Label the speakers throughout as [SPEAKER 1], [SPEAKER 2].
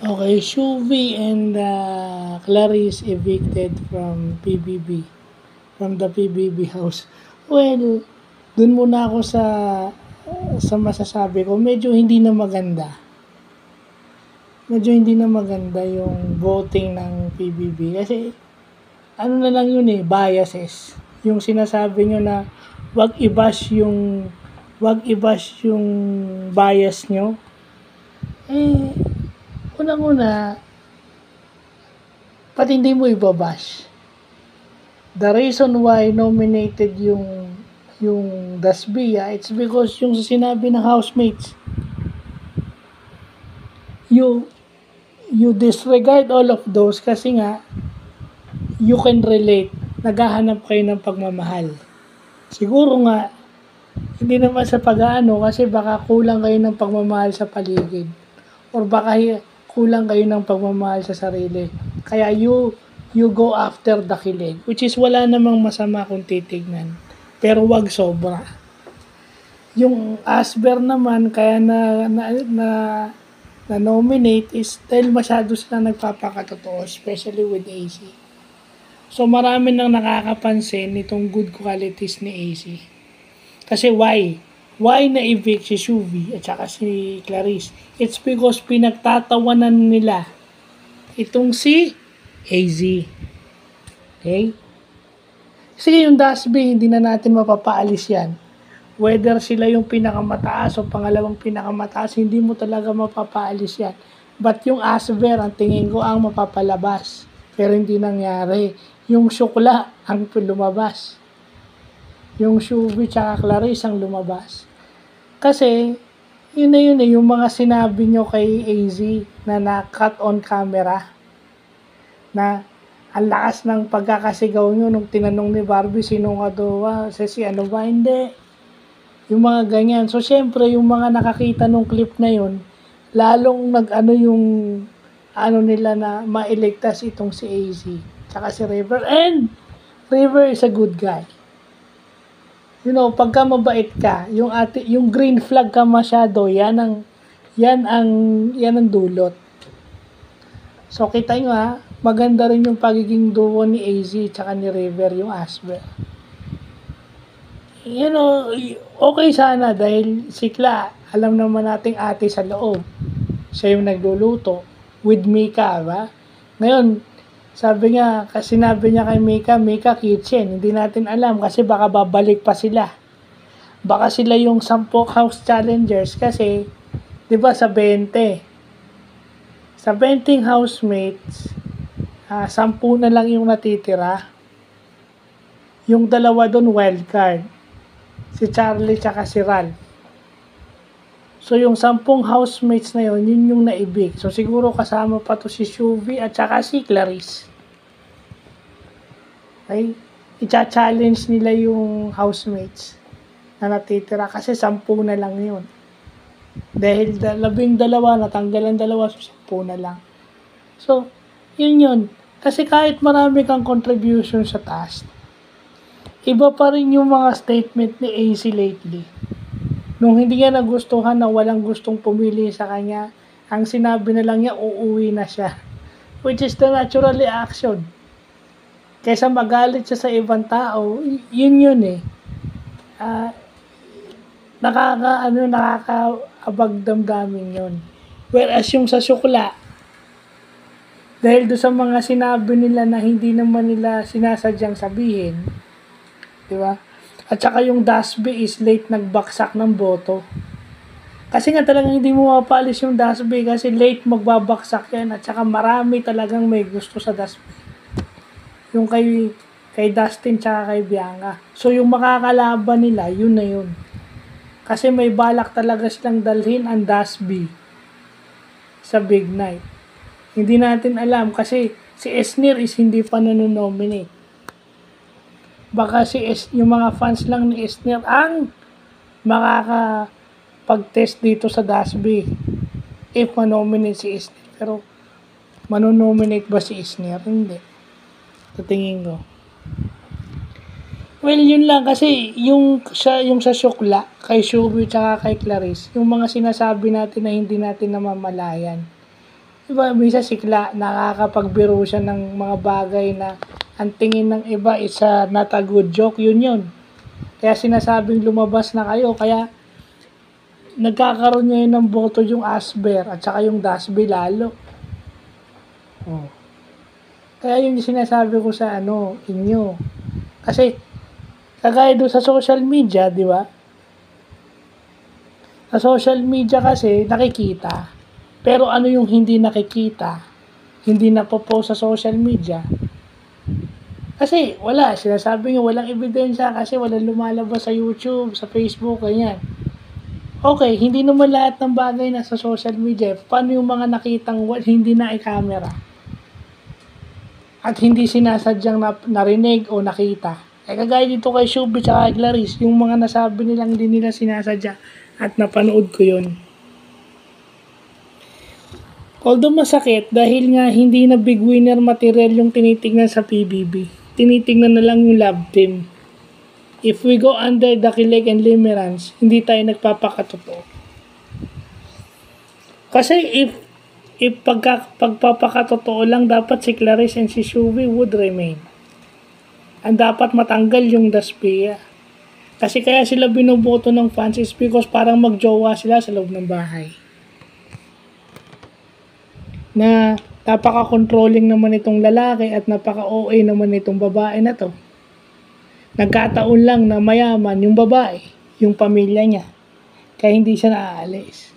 [SPEAKER 1] Okay, Shuvi and Clarice evicted from PBB, from the PBB house. Well, dun muna ako sa masasabi ko, medyo hindi na maganda. Medyo hindi na maganda yung voting ng PBB kasi ano na lang yun biases. Yung sinasabi nyo na wag i-bash yung bias nyo. Unang-una, pati hindi mo ibabash. The reason why nominated yung Dasbia, it's because yung sinabi ng housemates, you disregard all of those kasi nga you can relate. Naghahanap kayo ng pagmamahal. Siguro nga hindi naman sa pag-aano kasi baka kulang kayo ng pagmamahal sa paligid or baka kulang kayo ng pagmamahal sa sarili. Kaya you go after the kilig, which is wala namang masama kung titignan. Pero wag sobra. Yung Asber naman kaya na nominate is dahil masyado sila nagpapakatotoo, especially with AC. So marami nang nakakapansin nitong good qualities ni AC. Kasi why? Why na-evict si Shuvi at saka si Clarice? It's because pinagtatawanan nila itong si AZ. Okay? Sige, yung Dasby, hindi na natin mapapaalis yan. Whether sila yung pinakamataas o pangalawang pinakamataas, hindi mo talaga mapapaalis yan. But yung Asver, ang tingin ko ang mapapalabas. Pero hindi nangyari. Yung Shukla ang lumabas. Yung Shuvi tsaka Clarice ang lumabas. Kasi, yun na yung mga sinabi nyo kay AZ na na-cut on camera. Na ang lakas ng pagkakasigaw nyo nung tinanong ni Barbie sino nga daw, si ano ba, hindi. Yung mga ganyan. So, syempre, yung mga nakakita nung clip na yun, lalong ano nila na mailigtas itong si AZ. Tsaka si River. And, River is a good guy. You know, pagka mabait ka, yung green flag ka masyado, yan ang dulot. So, kita nyo maganda rin yung pagiging duo ni AZ tsaka ni River, yung Asber. You know, okay sana dahil sikla, alam naman nating ate sa loob. Siya yung nagluluto with Mika, ba? Ngayon, sinabi niya kay Mika kitchen. Hindi natin alam kasi baka babalik pa sila. Baka sila yung 10 house challengers kasi, di ba sa 20. Sa 20 housemates, 10 na lang yung natitira. Yung dalawa doon wild card. Si Charlie tsaka si Ralph. So yung 10 housemates na yun yung naibig. So siguro kasama pa to si Shuvi at saka si Clarice. Okay? I-challenge nila yung housemates na natitira kasi 10 na lang yun. Dahil 12 natanggalan 2, so 10 na lang. So, yun. Kasi kahit marami kang contribution sa task, iba pa rin yung mga statement ni AC lately. Nung hindi niya nagustuhan na walang gustong pumili sa kanya, ang sinabi na lang niya, uuwi na siya. Which is the natural reaction. Kaysa magalit siya sa ibang tao, yun nakakaabag damdamin yun. Whereas yung sa Shukla, dahil doon sa mga sinabi nila na hindi naman nila sinasadyang sabihin, di ba? At saka yung Dasby is late nagbaksak ng boto. Kasi nga talagang hindi mo mapalis yung Dasby kasi late magbabaksak yan at saka marami talagang may gusto sa Dasby. Yung kay Dustin tsaka kay Bianca. So yung makakalaban nila, yun na yun. Kasi may balak talaga silang dalhin ang Dasby sa Big Night. Hindi natin alam kasi si Esnir is hindi pa nanonominate. Baka yung mga fans lang ni Esnir ang makakapag-test dito sa Dasby if manominate si Esnir. Pero manonominate ba si Esnir? Hindi. Sa tingin ko. Well, yun lang kasi yung sa Shukla, kay Shubi tsaka kay Clarice, yung mga sinasabi natin na hindi natin namamalayan. Diba, minsan sikla, nakakapagbiro siya ng mga bagay na ang tingin ng iba is not a good joke, yun. Kaya sinasabing lumabas na kayo, kaya nagkakaroon ngayon ng boto yung Asber at saka yung Dasby lalo. Oh. Kaya yung sinasabi ko sa inyo. Kasi, kagaya doon sa social media, di ba? Sa social media kasi, nakikita. Pero ano yung hindi nakikita? Hindi napopost sa social media. Kasi wala, sinasabi nga walang ebidensya kasi walang lumalabas sa YouTube, sa Facebook, ganyan. Okay, hindi naman lahat ng bagay na sa social media. Paano yung mga nakitang hindi na i-camera? At hindi sinasadyang narinig o nakita. Kagaya dito kay Shubit at kay Clarice, yung mga nasabi nilang hindi nila sinasadya at napanood ko yun. Although masakit dahil nga hindi na big winner material yung tinitingnan sa PBB. Tinitingnan na lang yung love team. If we go under the Kilig and Limerence, hindi tayo nagpapakatotoo. Kasi if pagpapakatotoo lang, dapat si Clarice and si Shubi would remain. Ang dapat matanggal yung Daspia. Kasi kaya sila binoboto ng fans is because parang magjowa sila sa loob ng bahay. Na napaka-controlling naman itong lalaki at napaka-OA naman itong babae na to. Nagkataon lang na mayaman yung babae, yung pamilya niya. Kaya hindi siya naaalis.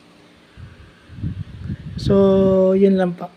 [SPEAKER 1] So, yun lang pa.